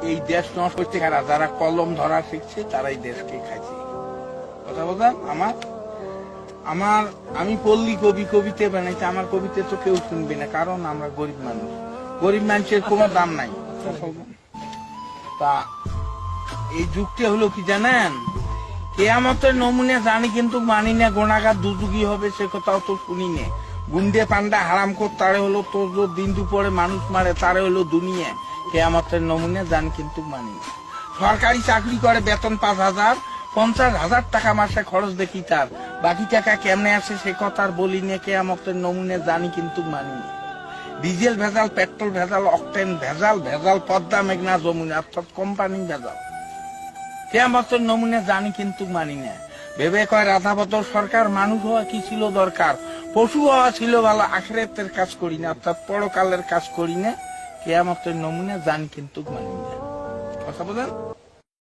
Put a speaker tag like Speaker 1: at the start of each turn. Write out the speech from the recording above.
Speaker 1: এই দেশ নষ্ট করতে খারা যারা কলম ধরা শিখছে তারাই দেশকে খাইছে। কথা বললাম আমার আমি পল্লী কবি কবিতে বানাইছি, আমার কবিতে তো কেউ শুনবে না, কারণ আমরা গরিব মানুষ, গরিব মানুষের কোনো দাম নাই। তা এই যুগটা হলো কি জানেন, কেয়ামতের নমুনা জানি কিন্তু মানি না, গোনাগার দুযুগী হবে সে কথাও তো শুনি না। গুন্ডে পান্ডা হারাম কর তারে হলো তোর দিন দুপুরে মানুষ মারে তারে হলো দুনিয়া। কেয়ামতের নমুনা জানি কিন্তু মানি না। সরকারি চাকরি করে বেতন 5,000, 50,000 টাকা মাসে খরচ দেখি তার, বাকি টাকা কেমনে আছে সে কথা আর বলি না। কেয়ামতের নমুনা জানি কিন্তু মানি না। ডিজেল ভেজাল, পেট্রোল ভেজাল, অকটেন ভেজাল, ভেজাল পদ্মা মেঘনা যমুনা, অর্থাৎ কোম্পানি ভেজাল। কেয়ামতের নমুনা জানি কিন্তু মানি না। ভেবে কয় রাধাবতর সরকার, মানুষ হওয়া কি ছিল দরকার, পশু হওয়া ছিল ভালো, আখিরাতের কাজ করি না, অর্থাৎ পরকালের কাজ করি না। কেয়ামতের নমুনা জানি কিন্তু মানি না। কথা বলেন।